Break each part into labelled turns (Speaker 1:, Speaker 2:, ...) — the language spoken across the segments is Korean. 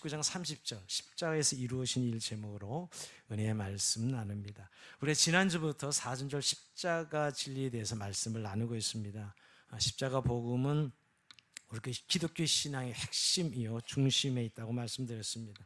Speaker 1: 19장 30절 십자가에서 이루어진 일 제목으로 은혜의 말씀 나눕니다. 우리 지난주부터 사순절 십자가 진리에 대해서 말씀을 나누고 있습니다. 십자가 복음은 우리 기독교 신앙의 핵심이요 중심에 있다고 말씀드렸습니다.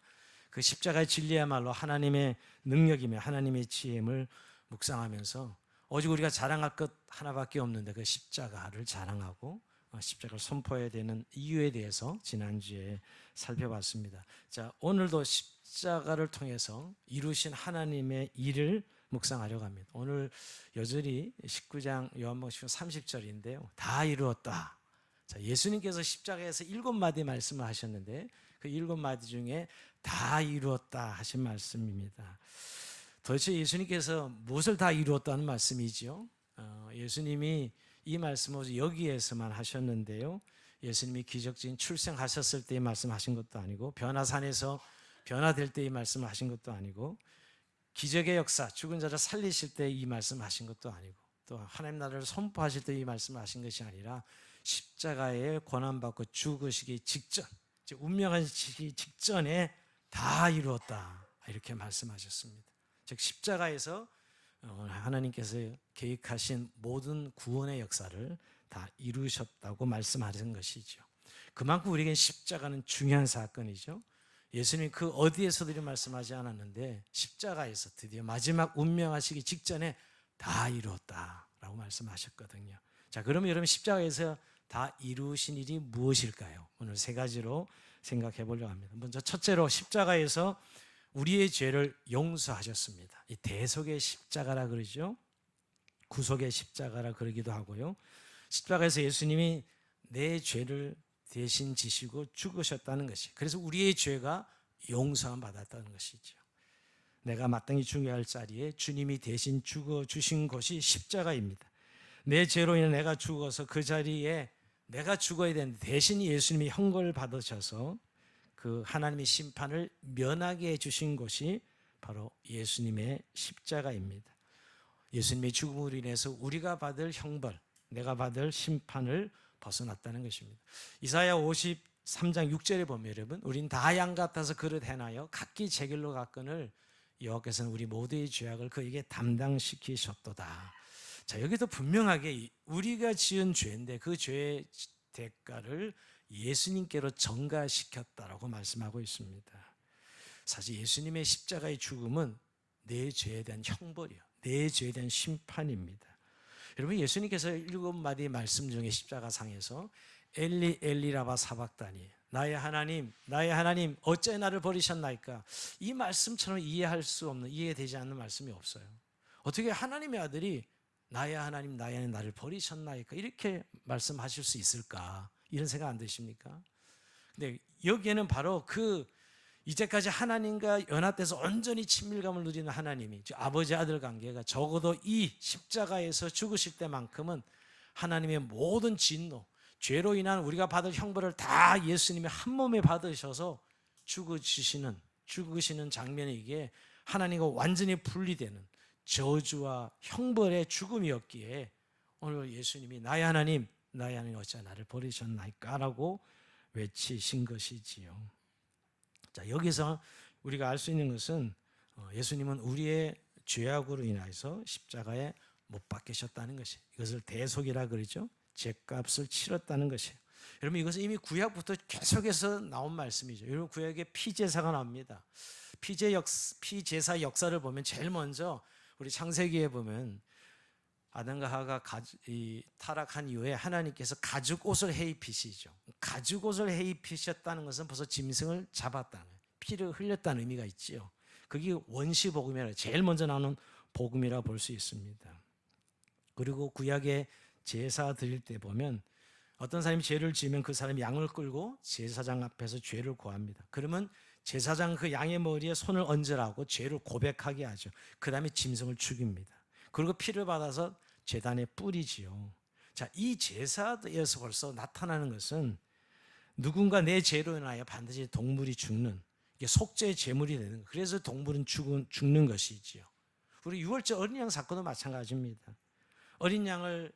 Speaker 1: 그 십자가의 진리야말로 하나님의 능력이며 하나님의 지혜임을 묵상하면서 오직 우리가 자랑할 것 하나밖에 없는데 그 십자가를 자랑하고 십자가를 선포해야 되는 이유에 대해서 지난주에 살펴봤습니다. 자, 오늘도 십자가를 통해서 이루신 하나님의 일을 묵상하려고 합니다. 오늘 여전히 19장 요한복음 30절인데요. 다 이루었다. 자, 예수님께서 십자가에서 7마디 말씀을 하셨는데 그 7마디 중에 다 이루었다 하신 말씀입니다. 도대체 예수님께서 무엇을 다 이루었다는 말씀이죠? 예수님이 이 말씀을 여기에서만 하셨는데요. 예수님이 기적적인 출생하셨을 때의 말씀하신 것도 아니고 변화산에서 변화될 때의 말씀을 하신 것도 아니고 기적의 역사, 죽은 자를 살리실 때 이 말씀하신 것도 아니고 또 하나님 나라를 선포하실 때 이 말씀하신 것이 아니라 십자가에 고난받고 죽으시기 직전, 운명하시기 직전에 다 이루었다 이렇게 말씀하셨습니다. 즉 십자가에서 하나님께서 계획하신 모든 구원의 역사를 다 이루셨다고 말씀하신 것이죠. 그만큼 우리에겐 십자가는 중요한 사건이죠. 예수님이 그 어디에서도 이런 말씀하지 않았는데 십자가에서 드디어 마지막 운명하시기 직전에 다 이루었다라고 말씀하셨거든요. 자, 그러면 여러분 십자가에서 다 이루신 일이 무엇일까요? 오늘 세 가지로 생각해 보려고 합니다. 먼저 첫째로 십자가에서 우리의 죄를 용서하셨습니다. 이 대속의 십자가라 그러죠. 구속의 십자가라 그러기도 하고요. 십자가에서 예수님이 내 죄를 대신 지시고 죽으셨다는 것이, 그래서 우리의 죄가 용서함 받았다는 것이죠. 내가 마땅히 죽어야 할 자리에 주님이 대신 죽어주신 것이 십자가입니다. 내 죄로 인해 내가 죽어서 그 자리에 내가 죽어야 되는데 대신 예수님이 형벌 받으셔서 그 하나님의 심판을 면하게 해주신 것이 바로 예수님의 십자가입니다. 예수님의 죽음으로 인해서 우리가 받을 형벌, 내가 받을 심판을 벗어났다는 것입니다. 이사야 53장 6절에 보면 여러분, 우린 다 양 같아서 그릇 행하여 각기 제 길로 갔거늘 여호와께서는 우리 모두의 죄악을 그에게 담당시키셨도다. 자, 여기도 분명하게 우리가 지은 죄인데 그 죄의 대가를 예수님께로 전가시켰다라고 말씀하고 있습니다. 사실 예수님의 십자가의 죽음은 내 죄에 대한 형벌이요, 내 죄에 대한 심판입니다. 여러분, 예수님께서 7마디 말씀 중에 십자가상에서 엘리 엘리 라바 사박다니, 나의 하나님 나의 하나님 어째 나를 버리셨나이까, 이 말씀처럼 이해할 수 없는, 이해되지 않는 말씀이 없어요. 어떻게 하나님의 아들이 나의 하나님 나의 하나님 나를 버리셨나이까 이렇게 말씀하실 수 있을까, 이런 생각 안 드십니까? 근데 여기에는 바로 그 이제까지 하나님과 연합돼서 온전히 친밀감을 누리는 하나님이, 아버지 아들 관계가 적어도 이 십자가에서 죽으실 때만큼은 하나님의 모든 진노, 죄로 인한 우리가 받을 형벌을 다 예수님이 한 몸에 받으셔서 죽으시는 장면이, 이게 하나님과 완전히 분리되는 저주와 형벌의 죽음이었기에 오늘 예수님이 나의 하나님 나의 하나님 어찌 나를 버리셨나이까 라고 외치신 것이지요. 자, 여기서 우리가 알 수 있는 것은 예수님은 우리의 죄악으로 인해서 십자가에 못 박히셨다는 것이, 이것을 대속이라 그러죠. 죄값을 치렀다는 것이에요. 여러분, 이것은 이미 구약부터 계속해서 나온 말씀이죠. 여러분, 구약에 피제사가 나옵니다. 피제사 역사를 보면 제일 먼저 우리 창세기에 보면 아담과 하와가 타락한 이후에 하나님께서 가죽 옷을 해입히시죠. 가죽 옷을 해입히셨다는 것은 벌써 짐승을 잡았다는 거예요. 피를 흘렸다는 의미가 있지요. 그게 원시 복음이라, 제일 먼저 나오는 복음이라 볼 수 있습니다. 그리고 구약의 제사 드릴 때 보면 어떤 사람이 죄를 지으면 그 사람이 양을 끌고 제사장 앞에서 죄를 고합니다. 그러면 제사장 그 양의 머리에 손을 얹으라고 죄를 고백하게 하죠. 그 다음에 짐승을 죽입니다. 그리고 피를 받아서 제단에 뿌리지요. 자, 이 제사에서 벌써 나타나는 것은 누군가 내 죄로 인하여 반드시 동물이 죽는, 이게 속죄의 제물이 되는 거예요. 그래서 동물은 죽는 것이지요. 우리 유월절 어린 양 사건도 마찬가지입니다. 어린 양을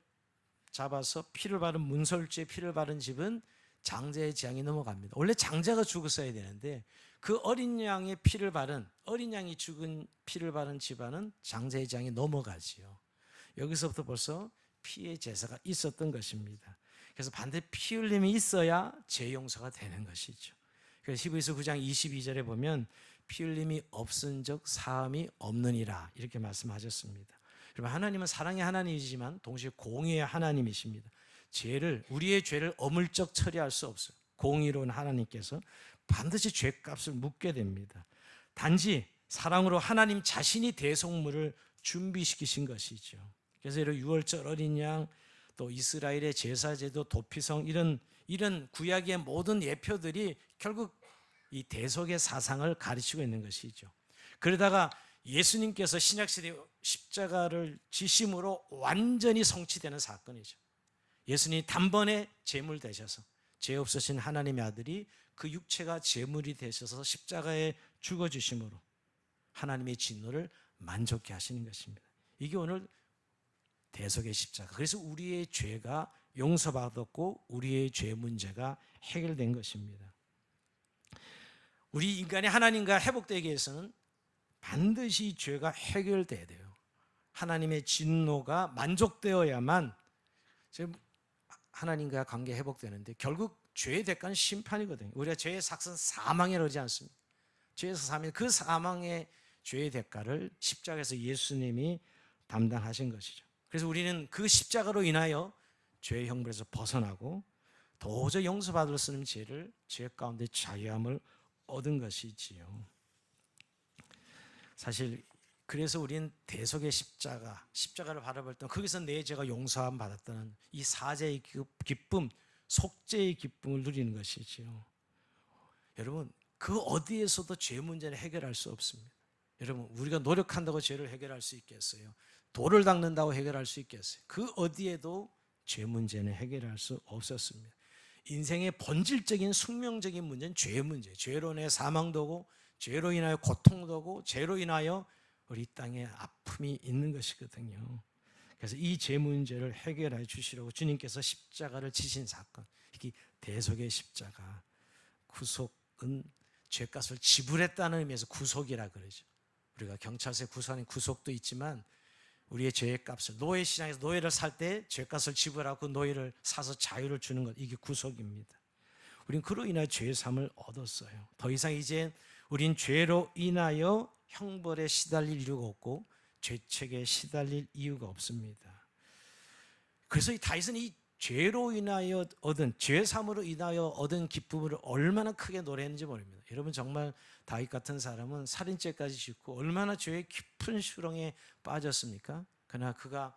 Speaker 1: 잡아서 피를 바른, 문설주에 피를 바른 집은 장자의 재앙이 넘어갑니다. 원래 장자가 죽었어야 되는데 그 어린 양의 피를 바른, 어린 양이 죽은 피를 바른 집안은 장자의 재앙이 넘어가지요. 여기서부터 벌써 피의 제사가 있었던 것입니다. 그래서 반드시 피 흘림이 있어야 죄 용서가 되는 것이죠. 그래서 히브리서 9장 22절에 보면 피 흘림이 없은즉 사함이 없느니라 이렇게 말씀하셨습니다. 여러분, 하나님은 사랑의 하나님이지만 동시에 공의의 하나님이십니다. 우리의 죄를 어물쩍 처리할 수 없어요. 공의로운 하나님께서 반드시 죄값을 묻게 됩니다. 단지 사랑으로 하나님 자신이 대속물을 준비시키신 것이죠. 그래서 이런 유월절 어린 양, 또 이스라엘의 제사제도, 도피성 이런 구약의 모든 예표들이 결국 이 대속의 사상을 가르치고 있는 것이죠. 그러다가 예수님께서 신약시대 십자가를 지심으로 완전히 성취되는 사건이죠. 예수님이 단번에 제물 되셔서 죄 없으신 하나님의 아들이 그 육체가 제물이 되셔서 십자가에 죽어주심으로 하나님의 진노를 만족케 하시는 것입니다. 이게 오늘 대속의 십자가. 그래서 우리의 죄가 용서받았고 우리의 죄 문제가 해결된 것입니다. 우리 인간이 하나님과 회복되기 위해서는 반드시 죄가 해결돼야 돼요. 하나님의 진노가 만족되어야만 하나님과 관계 회복되는데 결국 죄의 대가는 심판이거든요. 우리가 죄의 삭은 사망에 이르지 않습니까? 죄에서 사망, 그 사망의 죄의 대가를 십자가에서 예수님이 담당하신 것이죠. 그래서 우리는 그 십자가로 인하여 죄의 형벌에서 벗어나고 도저히 용서받을 수 없는 죄 가운데 자유함을 얻은 것이지요. 사실 그래서 우리는 대속의 십자가를 바라볼 때 거기서 내 죄가 용서함 받았다는 이 사죄의 기쁨, 속죄의 기쁨을 누리는 것이지요. 여러분, 그 어디에서도 죄 문제를 해결할 수 없습니다. 여러분, 우리가 노력한다고 죄를 해결할 수 있겠어요? 돌을 닦는다고 해결할 수 있겠어요? 그 어디에도 죄 문제는 해결할 수 없었습니다. 인생의 본질적인 숙명적인 문제는 죄 문제. 죄로 인해 사망도 오고 죄로 인하여 고통도 오고 죄로 인하여 우리 땅에 아픔이 있는 것이거든요. 그래서 이 죄 문제를 해결해 주시려고 주님께서 십자가를 지신 사건, 이게 대속의 십자가. 구속은 죄값을 지불했다는 의미에서 구속이라 그러죠. 우리가 경찰서에 구속하는 구속도 있지만 우리의 죄의 값을, 노예 시장에서 노예를 살 때 죄값을 지불하고 그 노예를 사서 자유를 주는 것, 이게 구속입니다. 우린 그로 인하여 죄의 삶을 얻었어요. 더 이상 이제 우린 죄로 인하여 형벌에 시달릴 이유가 없고 죄책에 시달릴 이유가 없습니다. 그래서 이 다윗은 이 죄로 인하여 얻은, 죄삼으로 인하여 얻은 기쁨을 얼마나 크게 노래했는지 모릅니다. 여러분, 정말 다윗 같은 사람은 살인죄까지 짓고 얼마나 죄의 깊은 수렁에 빠졌습니까? 그러나 그가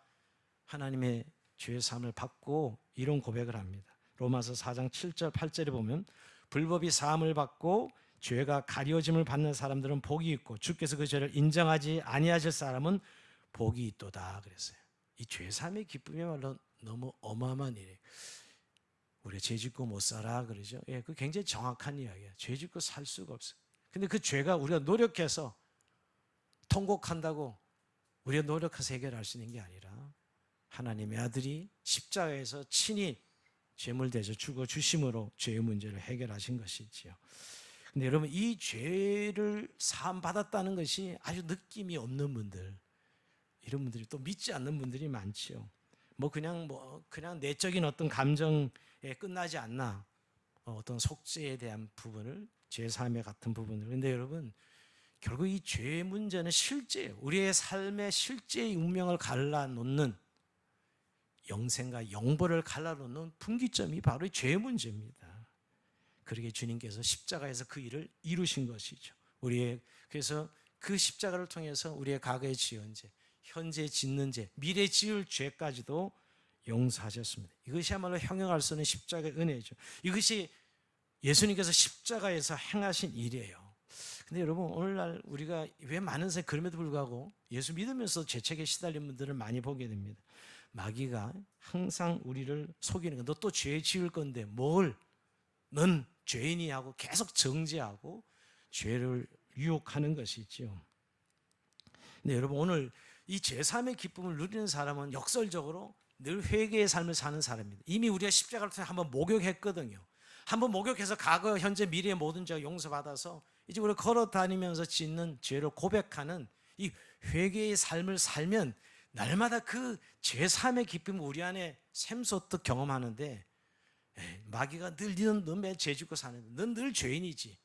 Speaker 1: 하나님의 죄삼을 받고 이런 고백을 합니다. 로마서 4장 7절 8절에 보면 불법이 사함을 받고 죄가 가려짐을 받는 사람들은 복이 있고 주께서 그 죄를 인정하지 아니하실 사람은 복이 있도다 그랬어요. 이 죄삼의 기쁨이야말로 너무 어마어마한 일이에요. 우리가 죄 짓고 못 살아 그러죠. 예, 그 굉장히 정확한 이야기예요. 죄 짓고 살 수가 없어요. 근데 그 죄가 우리가 노력해서 통곡한다고 우리가 노력해서 해결할 수 있는 게 아니라 하나님의 아들이 십자가에서 친히 죄물 대서 죽어 주심으로 죄의 문제를 해결하신 것이지요. 근데 여러분, 이 죄를 사함 받았다는 것이 아주 느낌이 없는 분들, 이런 분들이 또 믿지 않는 분들이 많지요. 그냥 내적인 어떤 감정에 끝나지 않나, 어떤 속죄에 대한 부분을, 죄 사함에 같은 부분을. 근데 여러분, 결국 이 죄의 문제는 실제 우리의 삶의 실제의 운명을 갈라놓는, 영생과 영벌을 갈라놓는 분기점이 바로 죄의 문제입니다. 그러게 주님께서 십자가에서 그 일을 이루신 것이죠. 그래서 그 십자가를 통해서 우리의 과거에 지은 죄, 현재 짓는 죄, 미래 지을 죄까지도 용서하셨습니다. 이것이야말로 형용할 수 없는 십자가의 은혜죠. 이것이 예수님께서 십자가에서 행하신 일이에요. 근데 여러분, 오늘날 우리가 왜 많은 사람이 그럼에도 불구하고 예수 믿으면서 죄책에 시달린 분들을 많이 보게 됩니다. 마귀가 항상 우리를 속이는 거, 너 또 죄 지을 건데 넌 죄인이 하고 계속 정죄하고 죄를 유혹하는 것이죠. 근데 여러분, 오늘 이 제3의 기쁨을 누리는 사람은 역설적으로 늘 회개의 삶을 사는 사람입니다. 이미 우리가 십자가를 통해 한번 목욕했거든요. 한번 목욕해서 과거, 현재, 미래의 모든 죄가 용서받아서 이제 우리가 걸어 다니면서 짓는 죄를 고백하는 이 회개의 삶을 살면 날마다 그 죄사함의 기쁨을 우리 안에 샘솟듯 경험하는데, 마귀가 늘 너는 매 죄 짓고 사는데 넌 늘 죄인이지.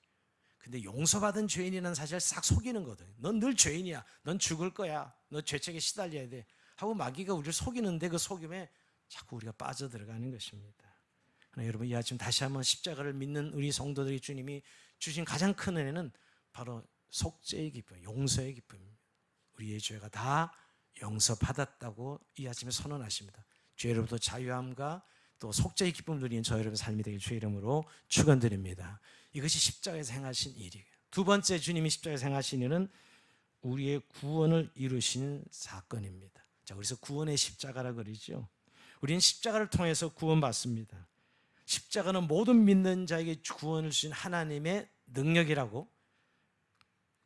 Speaker 1: 근데 용서받은 죄인이라는 사실을 싹 속이는 거든. 넌 늘 죄인이야. 넌 죽을 거야. 너 죄책에 시달려야 돼 하고 마귀가 우리를 속이는데, 그 속임에 자꾸 우리가 빠져들어가는 것입니다. 그러나 여러분, 이 아침 다시 한번 십자가를 믿는 우리 성도들이 주님이 주신 가장 큰 은혜는 바로 속죄의 기쁨, 용서의 기쁨입니다. 우리의 죄가 다 용서받았다고 이 아침에 선언하십니다. 죄로부터 자유함과 또 속죄의 기쁨을 누리는 저 여러분 삶이 되길 주의 이름으로 축원드립니다. 이것이 십자가에서 행하신 일이에요. 두 번째, 주님이 십자가에서 행하신 일은 우리의 구원을 이루시는 사건입니다. 자, 그래서 구원의 십자가라고 그러죠. 우리는 십자가를 통해서 구원받습니다. 십자가는 모든 믿는 자에게 구원을 주신 하나님의 능력이라고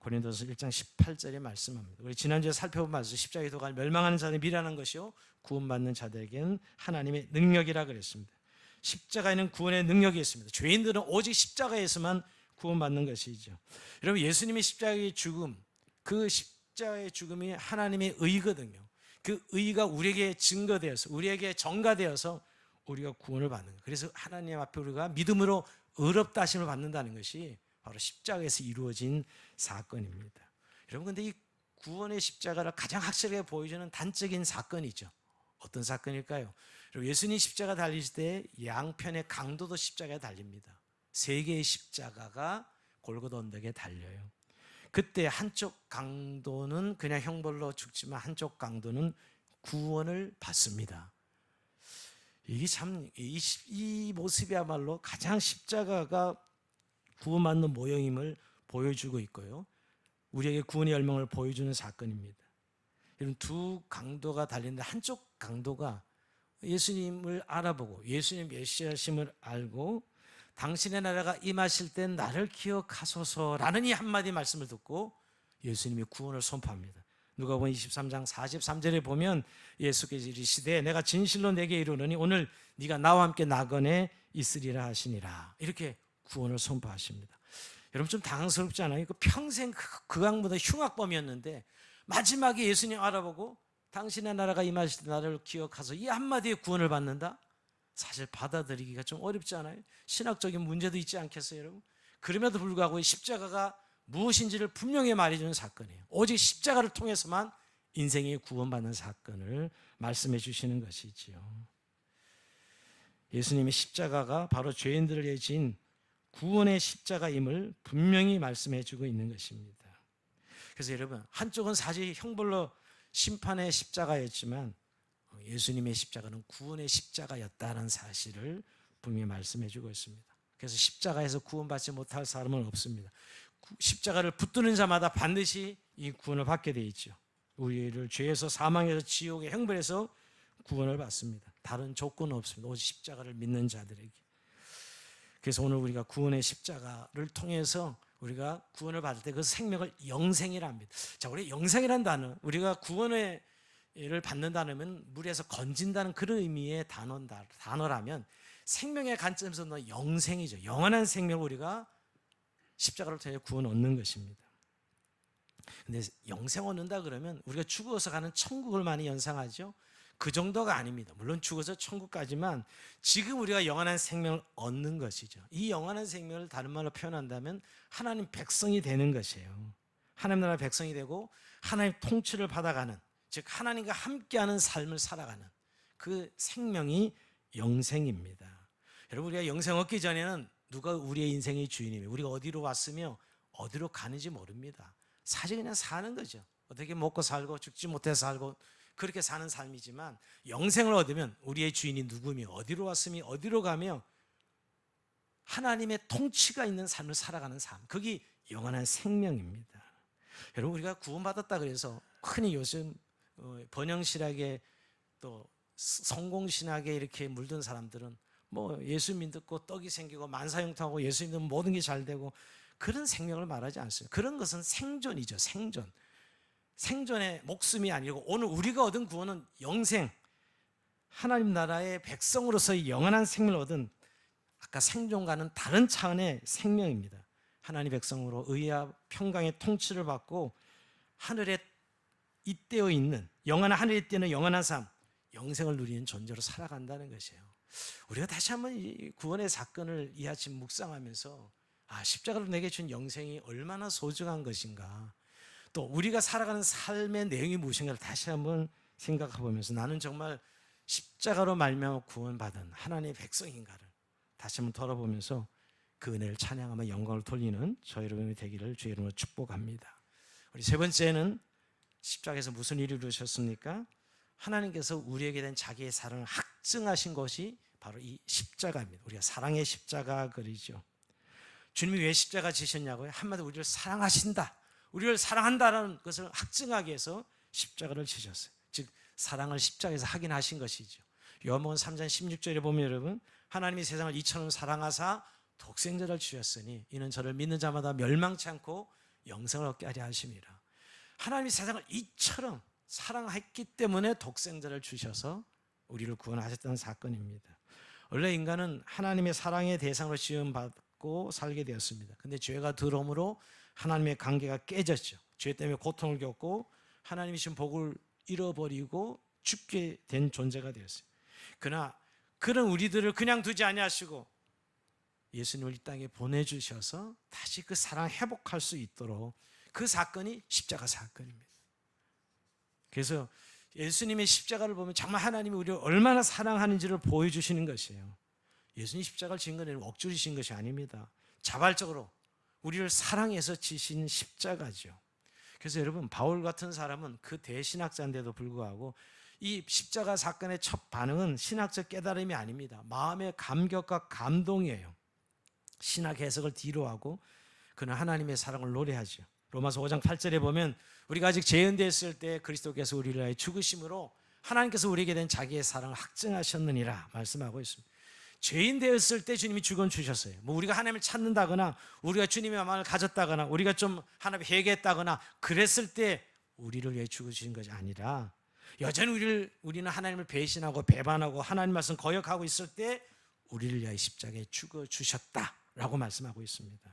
Speaker 1: 고린도서 1장 18절에 말씀합니다. 우리 지난주에 살펴본 말씀, 십자가에 도가 멸망하는 자들이 미련한 것이요 구원받는 자들에게는 하나님의 능력이라 그랬습니다. 십자가에는 구원의 능력이 있습니다. 죄인들은 오직 십자가에서만 구원받는 것이죠. 여러분, 예수님의 십자가의 죽음, 그 십자가의 죽음이 하나님의 의거든요. 그 의가 우리에게 증거되어서, 우리에게 전가되어서 우리가 구원을 받는 거예요. 그래서 하나님 앞에 우리가 믿음으로 의롭다 하심을 받는다는 것이 바로 십자가에서 이루어진 사건입니다. 여러분, 근데 이 구원의 십자가를 가장 확실하게 보여주는 단적인 사건이죠. 어떤 사건일까요? 예수님 십자가 달리실 때 양편의 강도도 십자가에 달립니다. 세 개의 십자가가 골고다 언덕에 달려요. 그때 한쪽 강도는 그냥 형벌로 죽지만 한쪽 강도는 구원을 받습니다. 이게 참, 이 모습이야말로 가장 십자가가 구원받는 모형임을 보여주고 있고요, 우리에게 구원의 열망을 보여주는 사건입니다. 이런 두 강도가 달리는데, 한쪽 강도가 예수님을 알아보고 예수님 메시아심을 알고 당신의 나라가 임하실 땐 나를 기억하소서라는 이 한마디 말씀을 듣고 예수님이 구원을 선포합니다. 누가복음 23장 43절에 보면 예수께서 이르시되 내가 진실로 내게 이르노니 오늘 네가 나와 함께 낙원에 있으리라 하시니라. 이렇게 구원을 선포하십니다. 여러분, 좀 당황스럽지 않아요? 평생 그 강보다 흉악범이었는데 마지막에 예수님 알아보고 당신의 나라가 임하실 때 나를 기억하소서, 이 한마디에 구원을 받는다? 사실 받아들이기가 좀 어렵지 않아요? 신학적인 문제도 있지 않겠어요, 여러분? 그럼에도 불구하고 십자가가 무엇인지를 분명히 말해주는 사건이에요. 오직 십자가를 통해서만 인생이 구원받는 사건을 말씀해 주시는 것이지요. 예수님의 십자가가 바로 죄인들을 위해 진 구원의 십자가임을 분명히 말씀해 주고 있는 것입니다. 그래서 여러분, 한쪽은 사실 형벌로 심판의 십자가였지만 예수님의 십자가는 구원의 십자가였다는 사실을 분명히 말씀해 주고 있습니다. 그래서 십자가에서 구원받지 못할 사람은 없습니다. 십자가를 붙드는 자마다 반드시 이 구원을 받게 되어 있죠. 우리를 죄에서, 사망에서, 지옥의 형벌에서 구원을 받습니다. 다른 조건은 없습니다. 오직 십자가를 믿는 자들에게. 그래서 오늘 우리가 구원의 십자가를 통해서 우리가 구원을 받을 때 그 생명을 영생이라 합니다. 자, 우리 영생이라는 단어, 우리가 구원을 받는다면 물에서 건진다는 그런 의미의 단어라면 생명의 관점에서는 영생이죠. 영원한 생명을 우리가 십자가를 통해 구원 얻는 것입니다. 근데 영생 얻는다 그러면 우리가 죽어서 가는 천국을 많이 연상하죠. 그 정도가 아닙니다. 물론 죽어서 천국 가지만 지금 우리가 영원한 생명을 얻는 것이죠. 이 영원한 생명을 다른 말로 표현한다면 하나님 백성이 되는 것이에요. 하나님 나라 백성이 되고 하나님 통치를 받아가는, 즉 하나님과 함께하는 삶을 살아가는 그 생명이 영생입니다. 여러분, 우리가 영생 얻기 전에는 누가 우리의 인생의 주인이며 우리가 어디로 왔으며 어디로 가는지 모릅니다. 사실 그냥 사는 거죠. 어떻게 먹고 살고 죽지 못해서 살고 그렇게 사는 삶이지만, 영생을 얻으면 우리의 주인이 누구며 어디로 왔으며 어디로 가며 하나님의 통치가 있는 삶을 살아가는 삶, 그게 영원한 생명입니다. 여러분, 우리가 구원받았다 그래서 흔히 요즘 번영신학에 또 성공신학에 이렇게 물든 사람들은 뭐 예수 믿고 떡이 생기고 만사형통하고 예수 믿으면 모든 게 잘 되고 그런 생명을 말하지 않습니다. 그런 것은 생존이죠. 생존의 목숨이 아니고 오늘 우리가 얻은 구원은 영생, 하나님 나라의 백성으로서의 영원한 생명을 얻은 아까 생존과는 다른 차원의 생명입니다. 하나님 백성으로 의와 평강의 통치를 받고 하늘에 잇대어 있는 영원한 하늘에 잇대는 영원한 삶, 영생을 누리는 존재로 살아간다는 것이에요. 우리가 다시 한번 이 구원의 사건을 이 아침 묵상하면서 십자가로 내게 준 영생이 얼마나 소중한 것인가, 또 우리가 살아가는 삶의 내용이 무엇인가를 다시 한번 생각해 보면서 나는 정말 십자가로 말미암아 구원받은 하나님의 백성인가를 다시 한번 돌아보면서 그 은혜를 찬양하며 영광을 돌리는 저 여러분이 되기를 주의 이름으로 축복합니다. 우리 세 번째는 십자가에서 무슨 일을 이루셨습니까? 하나님께서 우리에게 된 자기의 사랑을 확증하신 것이 바로 이 십자가입니다. 우리가 사랑의 십자가 그리죠. 주님이 왜 십자가 지셨냐고요? 한마디로 우리를 사랑하신다, 우리를 사랑한다는 것을 확증하기 위해서 십자가를 지셨어요. 즉 사랑을 십자가에서 확인하신 것이죠. 요한복음 3장 16절에 보면 여러분, 하나님이 세상을 이처럼 사랑하사 독생자를 주셨으니 이는 저를 믿는 자마다 멸망치 않고 영생을 얻게 하려 하심이라. 하나님이 세상을 이처럼 사랑했기 때문에 독생자를 주셔서 우리를 구원하셨다는 사건입니다. 원래 인간은 하나님의 사랑의 대상으로 지음받고 살게 되었습니다. 근데 죄가 들어옴으로 하나님의 관계가 깨졌죠. 죄 때문에 고통을 겪고 하나님이 주신 복을 잃어버리고 죽게 된 존재가 되었어요. 그러나 그런 우리들을 그냥 두지 아니하시고 예수님을 이 땅에 보내주셔서 다시 그 사랑을 회복할 수 있도록, 그 사건이 십자가 사건입니다. 그래서 예수님의 십자가를 보면 정말 하나님이 우리를 얼마나 사랑하는지를 보여주시는 것이에요. 예수님 십자가를 지은 건 억지로 지신 것이 아닙니다. 자발적으로 우리를 사랑해서 지신 십자가죠. 그래서 여러분, 바울 같은 사람은 그 대신학자인데도 불구하고 이 십자가 사건의 첫 반응은 신학적 깨달음이 아닙니다. 마음의 감격과 감동이에요. 신학 해석을 뒤로 하고 그는 하나님의 사랑을 노래하죠. 로마서 5장 8절에 보면 우리가 아직 죄인되었을 때 그리스도께서 우리를 위하여 죽으심으로 하나님께서 우리에게 된 자기의 사랑을 확증하셨느니라 말씀하고 있습니다. 죄인 되었을 때 주님이 죽음 주셨어요. 뭐 우리가 하나님을 찾는다거나 우리가 주님의 마음을 가졌다거나 우리가 좀 하나님 회개했다거나 그랬을 때 우리를 위해 죽으신 것이 아니라 여전히 우리는 하나님을 배신하고 배반하고 하나님 말씀 거역하고 있을 때 우리를 위하여 십자가에 죽어 주셨다라고 말씀하고 있습니다.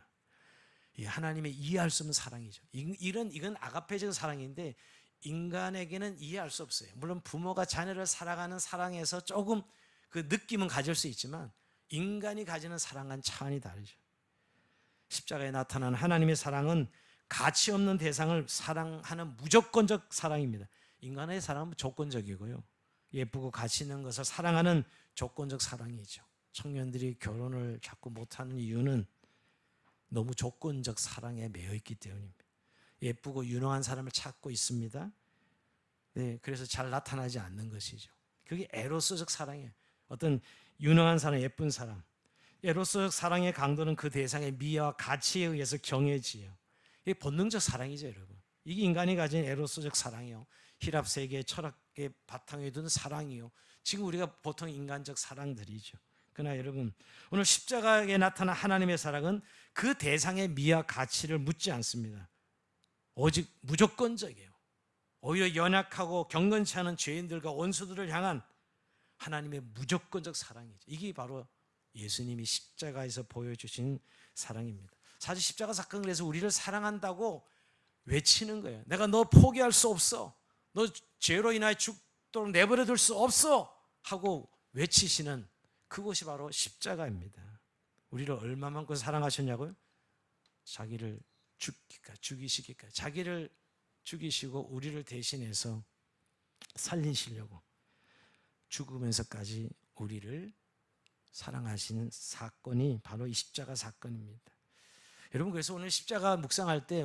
Speaker 1: 이 하나님의 이해할 수 없는 사랑이죠. 이건 아가페적 사랑인데 인간에게는 이해할 수 없어요. 물론 부모가 자녀를 사랑하는 사랑에서 조금 그 느낌은 가질 수 있지만 인간이 가지는 사랑과는 차원이 다르죠. 십자가에 나타난 하나님의 사랑은 가치 없는 대상을 사랑하는 무조건적 사랑입니다. 인간의 사랑은 조건적이고요. 예쁘고 가치 있는 것을 사랑하는 조건적 사랑이죠. 청년들이 결혼을 자꾸 못하는 이유는 너무 조건적 사랑에 매여 있기 때문입니다. 예쁘고 유능한 사람을 찾고 있습니다. 네, 그래서 잘 나타나지 않는 것이죠. 그게 에로스적 사랑이에요. 어떤 유능한 사람, 예쁜 사람. 에로스적 사랑의 강도는 그 대상의 미와 가치에 의해서 정해지요. 이게 본능적 사랑이죠, 여러분. 이게 인간이 가진 에로스적 사랑이요. 히랍 세계의 철학의 바탕에 두는 사랑이요. 지금 우리가 보통 인간적 사랑들이죠. 그러나 여러분, 오늘 십자가에 나타난 하나님의 사랑은 그 대상의 미와 가치를 묻지 않습니다. 오직 무조건적이에요. 오히려 연약하고 경건치 않은 죄인들과 원수들을 향한 하나님의 무조건적 사랑이죠. 이게 바로 예수님이 십자가에서 보여주신 사랑입니다. 사실 십자가 사건을 해서 우리를 사랑한다고 외치는 거예요. 내가 너 포기할 수 없어. 너 죄로 인하여 죽도록 내버려 둘 수 없어 하고 외치시는 그것이 바로 십자가입니다. 우리를 얼마만큼 사랑하셨냐고요? 자기를 죽이시기까지, 자기를 죽이시고 우리를 대신해서 살리시려고 죽으면서까지 우리를 사랑하시는 사건이 바로 이 십자가 사건입니다. 여러분, 그래서 오늘 십자가 묵상할 때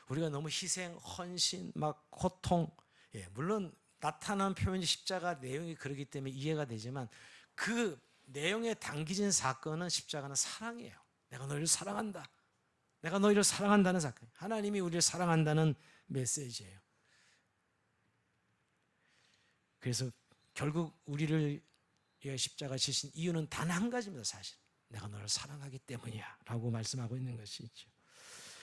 Speaker 1: 우리가 너무 희생, 헌신, 막 고통, 물론 나타나는 표현이 십자가 내용이 그러기 때문에 이해가 되지만 그 내용에 담겨진 사건은 십자가는 사랑이에요. 내가 너희를 사랑한다. 내가 너희를 사랑한다는 사건. 하나님이 우리를 사랑한다는 메시지예요. 그래서 결국 우리를 위해 십자가 지신 이유는 단 한 가지입니다. 사실 내가 너를 사랑하기 때문이야 라고 말씀하고 있는 것이죠.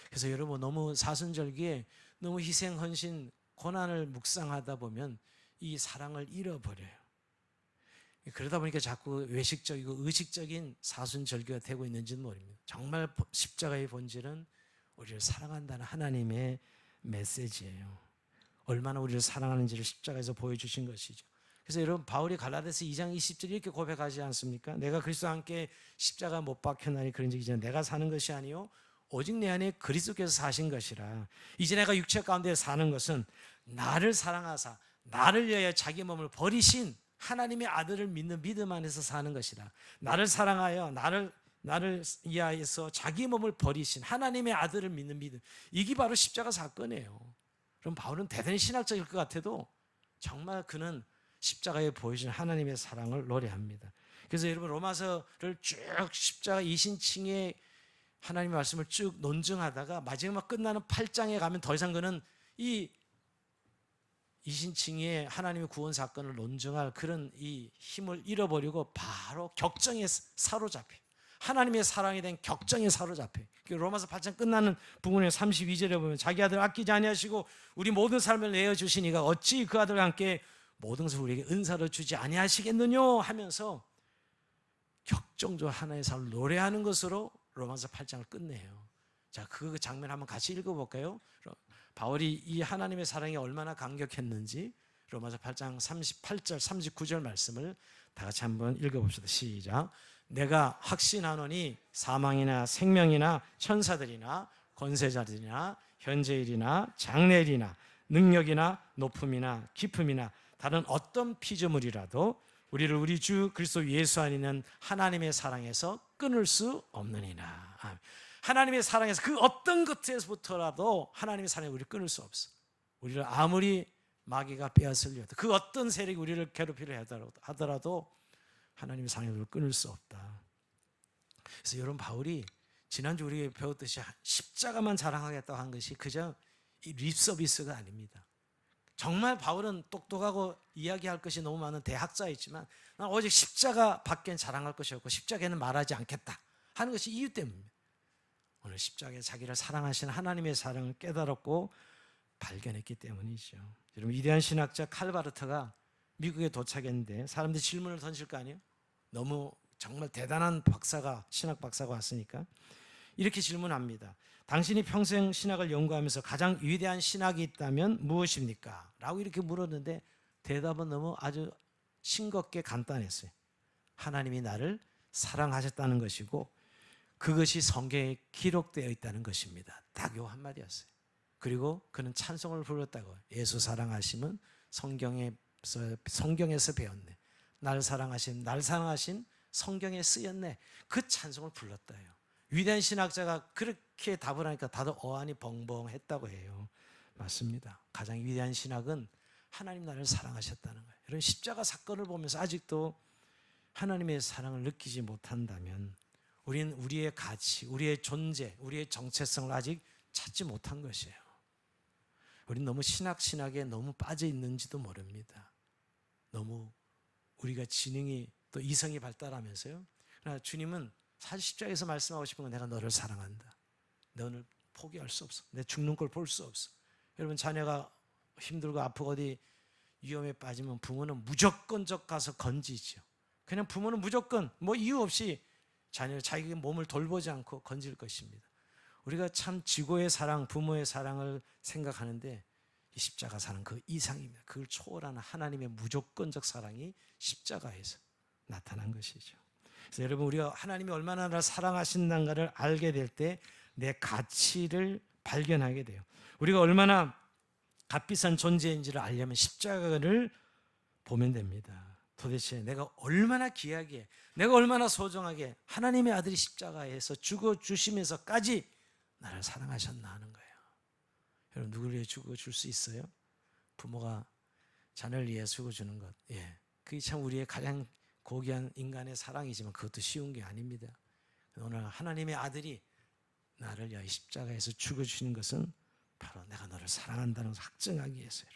Speaker 1: 그래서 여러분, 너무 사순절기에 너무 희생, 헌신, 고난을 묵상하다 보면 이 사랑을 잃어버려요. 그러다 보니까 자꾸 외식적이고 의식적인 사순절교가 되고 있는지는 모릅니다. 정말 십자가의 본질은 우리를 사랑한다는 하나님의 메시지예요. 얼마나 우리를 사랑하는지를 십자가에서 보여주신 것이죠. 그래서 여러분, 바울이 갈라디아서 2장 20절 이렇게 고백하지 않습니까? 내가 그리스도와 함께 십자가 못 박혀나니 그런 적이 이제 내가 사는 것이 아니요 오직 내 안에 그리스도께서 사신 것이라. 이제 내가 육체 가운데 사는 것은 나를 사랑하사 나를 위하여 자기 몸을 버리신 하나님의 아들을 믿는 믿음 안에서 사는 것이라. 나를 사랑하여 나를 위하여서 자기 몸을 버리신 하나님의 아들을 믿는 믿음, 이게 바로 십자가 사건이에요. 그럼 바울은 대단히 신학적일 것 같아도 정말 그는 십자가에 보여준 하나님의 사랑을 노래합니다. 그래서 여러분, 로마서를 쭉 십자가 이신칭의 하나님의 말씀을 쭉 논증하다가 마지막 끝나는 8장에 가면 더 이상 그는 이 이신칭의 하나님의 구원 사건을 논증할 그런 이 힘을 잃어버리고 바로 격정에 사로잡혀, 하나님의 사랑에 대한 격정에 사로잡혀. 로마서 8장 끝나는 부분의 32절에 보면 자기 아들 아끼지 아니하시고 우리 모든 삶을 내어주시니가 어찌 그 아들과 함께 모든 것을 우리에게 은사로 주지 아니하시겠느냐 하면서 격정적으로 하나님의 사랑을 노래하는 것으로 로마서 8장을 끝내요. 자, 그 장면 한번 같이 읽어볼까요? 바울이 이 하나님의 사랑이 얼마나 감격했는지 로마서 8장 38절 39절 말씀을 다 같이 한번 읽어봅시다. 시작. 내가 확신하노니 사망이나 생명이나 천사들이나 권세자들이나 현재일이나 장래일이나 능력이나 높음이나 깊음이나 다른 어떤 피조물이라도 우리를 우리 주 그리스도 예수 안에 있는 하나님의 사랑에서 끊을 수 없느니라. 하나님의 사랑에서 그 어떤 것에서부터라도 하나님의 사랑에 우리를 끊을 수 없어. 우리를 아무리 마귀가 빼앗으려 해도, 그 어떤 세력이 우리를 괴롭히려 하더라도 하나님의 사랑에 우리를 끊을 수 없다. 그래서 여러분, 바울이 지난주 우리가 배웠듯이 십자가만 자랑하겠다고 한 것이 그저 이 립서비스가 아닙니다. 정말 바울은 똑똑하고 이야기할 것이 너무 많은 대학자이지만 난 오직 십자가 밖엔 자랑할 것이 없고 십자가에는 말하지 않겠다 하는 것이 이유 때문입니다. 오늘 십자가에 자기를 사랑하시는 하나님의 사랑을 깨달았고 발견했기 때문이죠. 여러분, 위대한 신학자 칼바르트가 미국에 도착했는데 사람들이 질문을 던질 거 아니에요? 너무 정말 대단한 박사가, 신학 박사가 왔으니까 이렇게 질문합니다. 당신이 평생 신학을 연구하면서 가장 위대한 신학이 있다면 무엇입니까? 라고 이렇게 물었는데 대답은 너무 아주 싱겁게 간단했어요. 하나님이 나를 사랑하셨다는 것이고 그것이 성경에 기록되어 있다는 것입니다. 딱 요 한마디였어요. 그리고 그는 찬송을 불렀다고. 예수 사랑하심은 성경에서 배웠네. 날 사랑하신 성경에 쓰였네. 그 찬송을 불렀다요. 위대한 신학자가 그렇게 답을 하니까 다들 어안이 벙벙했다고 해요. 맞습니다. 가장 위대한 신학은 하나님 나를 사랑하셨다는 거예요. 여러분, 십자가 사건을 보면서 아직도 하나님의 사랑을 느끼지 못한다면 우리는 우리의 가치, 우리의 존재, 우리의 정체성을 아직 찾지 못한 것이에요. 우리는 너무 신학에 너무 빠져 있는지도 모릅니다. 너무 우리가 지능이 또 이성이 발달하면서요. 그러나 주님은 사실 십자가에서 말씀하고 싶은 건 내가 너를 사랑한다. 너를 포기할 수 없어. 내 죽는 걸 볼 수 없어. 여러분, 자녀가 힘들고 아프고 어디 위험에 빠지면 부모는 무조건적 가서 건지죠. 그냥 부모는 무조건 뭐 이유 없이 자기 몸을 돌보지 않고 건질 것입니다. 우리가 참 지고의 사랑, 부모의 사랑을 생각하는데 이 십자가 사랑 그 이상입니다. 그걸 초월하는 하나님의 무조건적 사랑이 십자가에서 나타난 것이죠. 그래서 여러분, 우리가 하나님이 얼마나 나를 사랑하신다는가를 알게 될 때 내 가치를 발견하게 돼요. 우리가 얼마나 값비싼 존재인지를 알려면 십자가를 보면 됩니다. 도대체 내가 얼마나 귀하게, 내가 얼마나 소중하게 하나님의 아들이 십자가에서 죽어주시면서까지 나를 사랑하셨나 하는 거예요. 여러분, 누구를 위해 죽어줄 수 있어요? 부모가 자녀를 위해 죽어주는 것, 그게 참 우리의 가장 고귀한 인간의 사랑이지만 그것도 쉬운 게 아닙니다. 오늘 하나님의 아들이 나를 위하여 십자가에서 죽어주시는 것은 바로 내가 너를 사랑한다는 것을 확증하기 위해서요.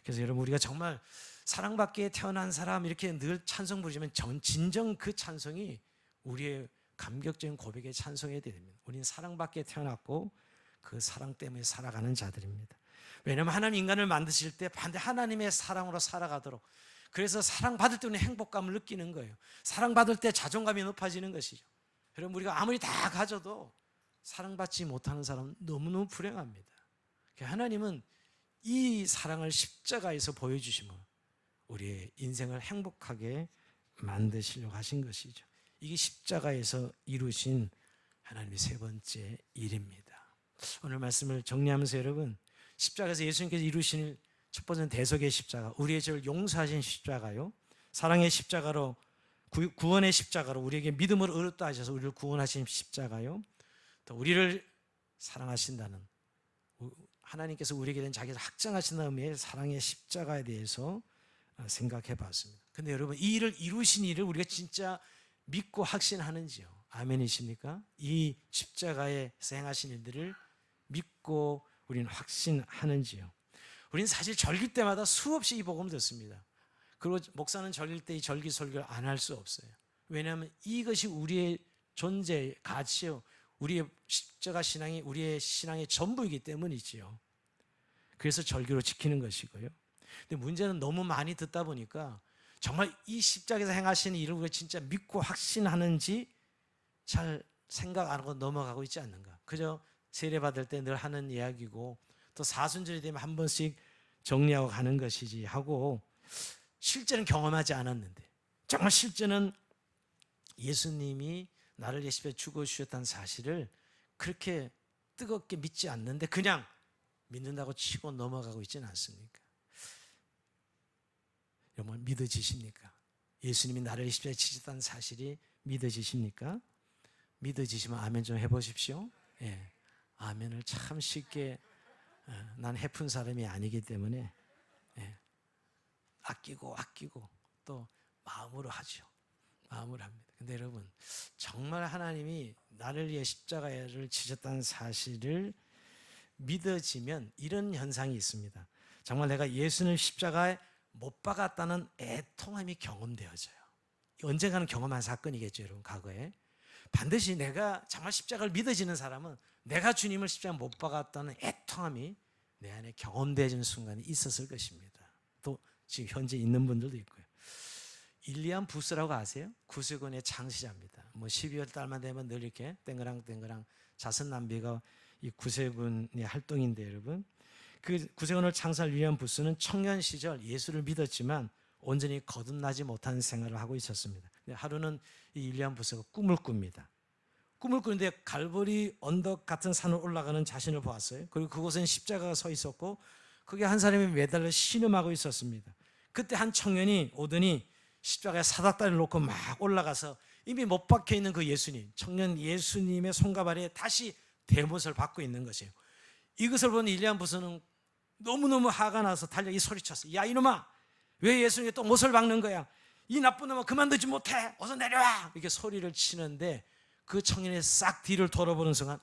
Speaker 1: 그래서 여러분, 우리가 정말 사랑받기에 태어난 사람 이렇게 늘 찬송 부르지만 진정 그 찬송이 우리의 감격적인 고백의 찬송이 됩니다. 우리는 사랑받기에 태어났고 그 사랑 때문에 살아가는 자들입니다. 왜냐하면 하나님 인간을 만드실 때 반드시 하나님의 사랑으로 살아가도록, 그래서 사랑받을 때 우리는 행복감을 느끼는 거예요. 사랑받을 때 자존감이 높아지는 것이죠. 여러분, 우리가 아무리 다 가져도 사랑받지 못하는 사람은 너무너무 불행합니다. 하나님은 이 사랑을 십자가에서 보여주시면 우리의 인생을 행복하게 만드시려고 하신 것이죠. 이게 십자가에서 이루신 하나님의 세 번째 일입니다. 오늘 말씀을 정리하면서 여러분, 십자가에서 예수님께서 이루신 첫 번째는 대속의 십자가, 우리의 죄를 용서하신 십자가요. 사랑의 십자가로, 구원의 십자가로 우리에게 믿음을 얻었다 하셔서 우리를 구원하신 십자가요. 또 우리를 사랑하신다는, 하나님께서 우리에게 된 자기를 확증하신다는 의미의 사랑의 십자가에 대해서 생각해 봤습니다. 근데 여러분, 이 일을 이루신 일을 우리가 진짜 믿고 확신하는지요? 아멘이십니까? 이 십자가에서 행하신 일들을 믿고 우리는 확신하는지요? 우리는 사실 절기 때마다 수없이 이 복음을 듣습니다. 그리고 목사는 절기 때 이 절기 설교를 안 할 수 없어요. 왜냐하면 이것이 우리의 존재, 가치요, 우리의 십자가 신앙이 우리의 신앙의 전부이기 때문이지요. 그래서 절기로 지키는 것이고요. 근데 문제는 너무 많이 듣다 보니까 정말 이 십자가에서 행하시는 일을 우리가 진짜 믿고 확신하는지 잘 생각 안 하고 넘어가고 있지 않는가. 그저 세례받을 때 늘 하는 이야기고 또 사순절이 되면 한 번씩 정리하고 가는 것이지 하고, 실제는 경험하지 않았는데, 정말 실제는 예수님이 나를 위해 십자가에 죽어주셨다는 사실을 그렇게 뜨겁게 믿지 않는데 그냥 믿는다고 치고 넘어가고 있지는 않습니까? 여러분, 믿어지십니까? 예수님이 나를 위해 십자가에 치셨다는 사실이 믿어지십니까? 믿어지시면 아멘 좀 해보십시오. 예, 아멘을 참 쉽게, 난 해픈 사람이 아니기 때문에 아끼고 또 마음으로 하죠. 마음으로 합니다. 근데 여러분, 정말 하나님이 나를 위해 십자가를 지셨다는 사실을 믿어지면 이런 현상이 있습니다. 정말 내가 예수님을 십자가에 못 박았다는 애통함이 경험되어져요. 언젠가는 경험한 사건이겠죠, 여러분. 과거에 반드시 내가 정말 십자가를 믿어지는 사람은 내가 주님을 십자가에 못 박았다는 애통함이 내 안에 경험되어지는 순간이 있었을 것입니다. 또 지금 현재 있는 분들도 있고요. 일리안 부스라고 아세요? 구세군의 창시자입니다. 12월 달만 되면 늘 이렇게 땡그랑 자선 낭비가 이 구세군의 활동인데, 여러분, 그 구세군을 창시한 일리안 부스는 청년 시절 예수를 믿었지만 온전히 거듭나지 못한 생활을 하고 있었습니다. 하루는 이 일리안 부스가 꿈을 꿉니다. 꿈을 꾸는데 갈보리 언덕 같은 산을 올라가는 자신을 보았어요. 그리고 그곳엔 십자가가 서 있었고 거기에 한 사람이 매달려 신음하고 있었습니다. 그때 한 청년이 오더니 십자가에 사닥다리를 놓고 막 올라가서 이미 못 박혀 있는 그 예수님, 청년 예수님의 손과 발에 다시 대못을 받고 있는 것이에요. 이것을 본 일리안 부스는 너무너무 화가 나서 달려 이 소리쳤어요. 야, 이놈아, 왜 예수님께 또 못을 박는 거야? 이 나쁜 놈아, 그만두지 못해, 어서 내려와! 이렇게 소리를 치는데 그 청년이 싹 뒤를 돌아보는 순간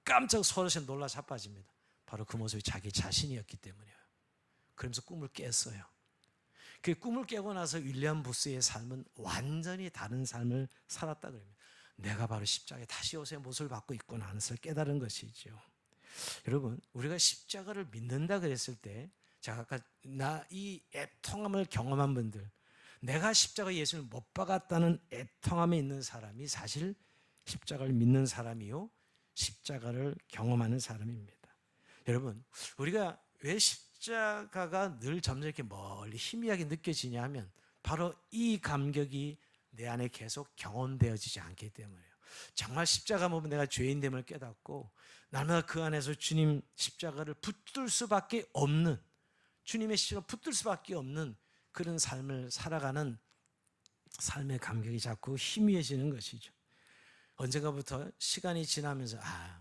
Speaker 1: 깜짝 소리에 놀라 자빠집니다. 바로 그 모습이 자기 자신이었기 때문이에요. 그러면서 꿈을 깼어요. 그 꿈을 깨고 나서 윌리엄 부스의 삶은 완전히 다른 삶을 살았다 그럽니다. 내가 바로 십자가에 다시 옷의 못을 받고 있구나 하는 것을 깨달은 것이죠. 여러분, 우리가 십자가를 믿는다 그랬을 때, 제가 아까 이 애통함을 경험한 분들, 내가 십자가 예수를 못 박았다는 애통함에 있는 사람이 사실 십자가를 믿는 사람이요, 십자가를 경험하는 사람입니다. 여러분, 우리가 왜 십자가가 늘 점점 이렇게 멀리 희미하게 느껴지냐 하면 바로 이 감격이 내 안에 계속 경험되어지지 않기 때문이에요. 정말 십자가 보면 내가 죄인됨을 깨닫고 날마다 그 안에서 주님 십자가를 붙들 수밖에 없는, 주님의 십자가를 붙들 수밖에 없는 그런 삶을 살아가는 삶의 감격이 자꾸 희미해지는 것이죠. 언젠가부터 시간이 지나면서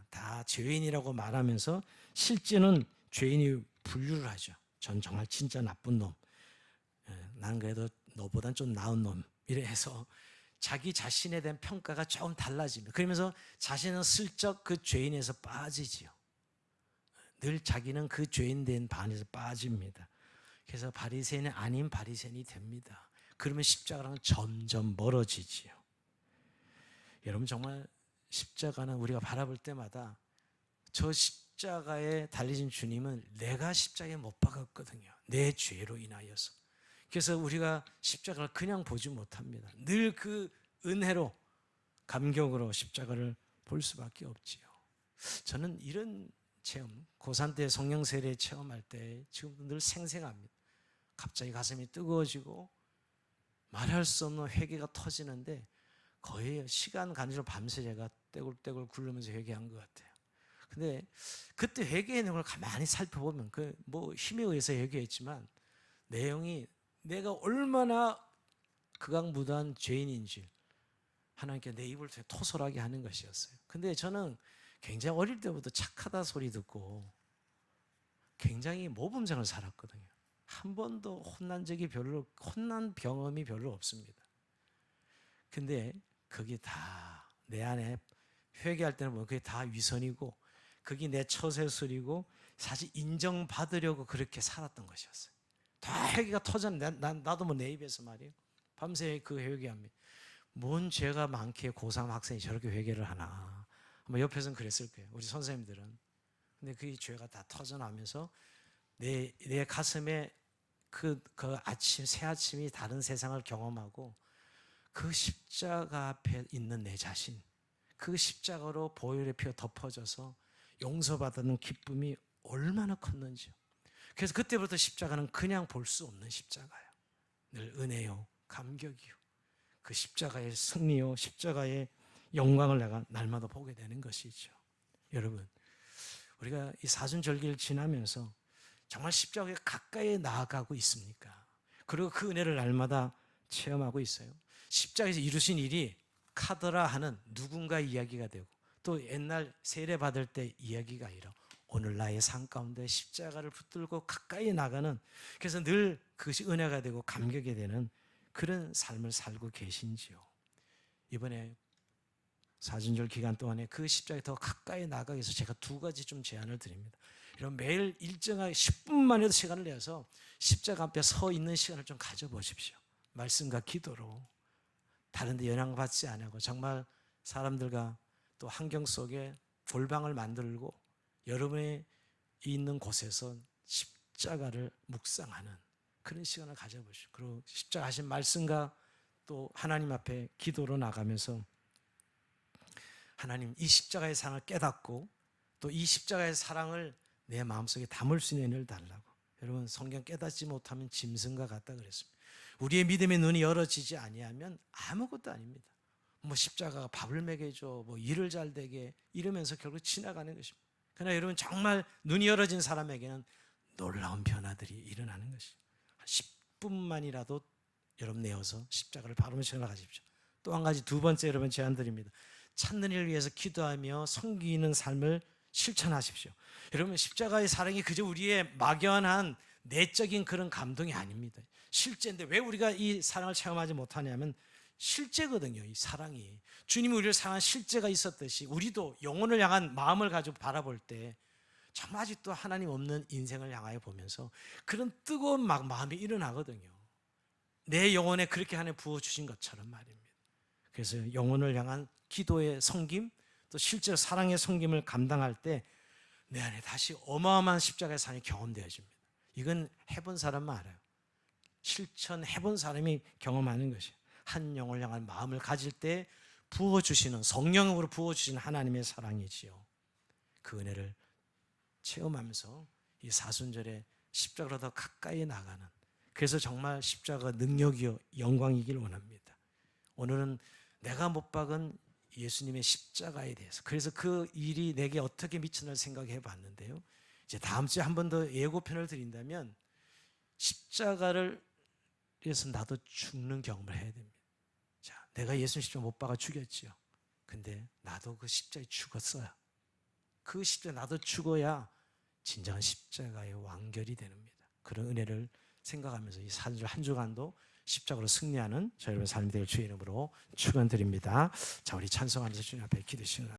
Speaker 1: 다 죄인이라고 말하면서 실제는 죄인이 분류를 하죠. 전 정말 진짜 나쁜 놈, 난 그래도 너보단 좀 나은 놈, 이래 해서 자기 자신에 대한 평가가 조금 달라집니다. 그러면서 자신은 슬쩍 그 죄인에서 빠지지요. 늘 자기는 그 죄인 된 반에서 빠집니다. 그래서 바리새인이 아닌 바리새인이 됩니다. 그러면 십자가랑 점점 멀어지지요. 여러분, 정말 십자가는 우리가 바라볼 때마다 저 십자가에 달리신 주님은 내가 십자가에 못 박았거든요. 내 죄로 인하여서. 그래서 우리가 십자가를 그냥 보지 못합니다. 늘 그 은혜로 감격으로 십자가를 볼 수밖에 없지요. 저는 이런 체험, 고3 때 성령 세례 체험할 때 지금도 늘 생생합니다. 갑자기 가슴이 뜨거워지고 말할 수 없는 회개가 터지는데 거의 시간 간절로 밤새 제가 떼굴떼굴 굴르면서 회개한 것 같아요. 근데 그때 회개의 내용을 가만히 살펴보면 그 뭐 힘에 의해서 회개했지만 내용이 내가 얼마나 극악무도한 죄인인지 하나님께 내 입을 통해 토설하게 하는 것이었어요. 근데 저는 굉장히 어릴 때부터 착하다 소리 듣고 굉장히 모범생을 살았거든요. 한 번도 혼난 경험이 별로 없습니다. 근데 그게 다 내 안에 회개할 때는 그게 다 위선이고 그게 내 처세술이고 사실 인정받으려고 그렇게 살았던 것이었어요. 다 회개가 터졌는데 나도 뭐 내 입에서 말이에요. 밤새 그 회개합니다. 뭔 죄가 많기에 고3 학생이 저렇게 회개를 하나. 아마 옆에서는 그랬을 거예요. 우리 선생님들은. 근데 그 죄가 다 터져나면서 내 가슴에 그 아침, 새 아침이 다른 세상을 경험하고 그 십자가 앞에 있는 내 자신, 그 십자가로 보혈의 피가 덮어져서 용서받는 기쁨이 얼마나 컸는지요. 그래서 그때부터 십자가는 그냥 볼 수 없는 십자가예요. 늘 은혜요, 감격이요. 그 십자가의 승리요, 십자가의 영광을 내가 날마다 보게 되는 것이죠. 여러분, 우리가 이 사순절기를 지나면서 정말 십자가에 가까이 나아가고 있습니까? 그리고 그 은혜를 날마다 체험하고 있어요. 십자가에서 이루신 일이 카더라 하는 누군가의 이야기가 되고 또 옛날 세례 받을 때 이야기가 아니라 오늘 나의 삶 가운데 십자가를 붙들고 가까이 나가는, 그래서 늘 그것이 은혜가 되고 감격이 되는 그런 삶을 살고 계신지요. 이번에 사순절 기간 동안에 그 십자가에 더 가까이 나가기 위해서 제가 두 가지 좀 제안을 드립니다. 여러분, 매일 일정하게 10분만 해도 시간을 내서 십자가 앞에 서 있는 시간을 좀 가져보십시오. 말씀과 기도로 다른 데 영향받지 않고 정말 사람들과 또 환경 속에 골방을 만들고 여러분이 있는 곳에서 십자가를 묵상하는 그런 시간을 가져보시오. 그리고 십자가 하신 말씀과 또 하나님 앞에 기도로 나가면서 하나님, 이 십자가의 사랑을 깨닫고 또 이 십자가의 사랑을 내 마음속에 담을 수 있는 은혜를 달라고. 여러분, 성경 깨닫지 못하면 짐승과 같다 그랬습니다. 우리의 믿음의 눈이 열어지지 아니하면 아무것도 아닙니다. 뭐 십자가가 밥을 먹여줘, 뭐 일을 잘 되게 이러면서 결국 지나가는 것입니다. 그러나 여러분, 정말 눈이 열어진 사람에게는 놀라운 변화들이 일어나는 것이죠. 한 10분만이라도 여러분 내어서 십자가를 바로 시간을 가십시오. 또 한 가지, 두 번째 여러분 제안 드립니다. 찾는 일을 위해서 기도하며 섬기는 삶을 실천하십시오. 여러분, 십자가의 사랑이 그저 우리의 막연한 내적인 그런 감동이 아닙니다. 실제인데 왜 우리가 이 사랑을 체험하지 못하냐면 실제거든요. 이 사랑이 주님이 우리를 사랑한 실제가 있었듯이 우리도 영혼을 향한 마음을 가지고 바라볼 때 정말 아직도 하나님 없는 인생을 향하여 보면서 그런 뜨거운 마음이 일어나거든요. 내 영혼에 그렇게 하나님 부어주신 것처럼 말입니다. 그래서 영혼을 향한 기도의 섬김, 또 실제로 사랑의 섬김을 감당할 때 내 안에 다시 어마어마한 십자가의 사랑이 경험되어집니다. 이건 해본 사람만 알아요. 실천해본 사람이 경험하는 것이에요. 한 영혼을 향한 마음을 가질 때 부어주시는, 성령으로 부어주시는 하나님의 사랑이지요. 그 은혜를 체험하면서 이 사순절에 십자가로 더 가까이 나가는, 그래서 정말 십자가 능력이요 영광이길 원합니다. 오늘은 내가 못 박은 예수님의 십자가에 대해서, 그래서 그 일이 내게 어떻게 미쳤나 생각해 봤는데요. 이제 다음 주에 한 번 더 예고편을 드린다면 십자가를 위해서 나도 죽는 경험을 해야 됩니다. 자, 내가 예수님 십자가 못 박아 죽였지요. 근데 나도 그 십자가에 죽었어요. 그 십자가에 나도 죽어야 진정한 십자가의 완결이 됩니다. 그런 은혜를 생각하면서 이 사순절 한 주간도 십자가로 승리하는 저 여러분 삶이 되길 주의 이름으로 축원드립니다. 자, 우리 찬송하면서 주님 앞에 기도하시는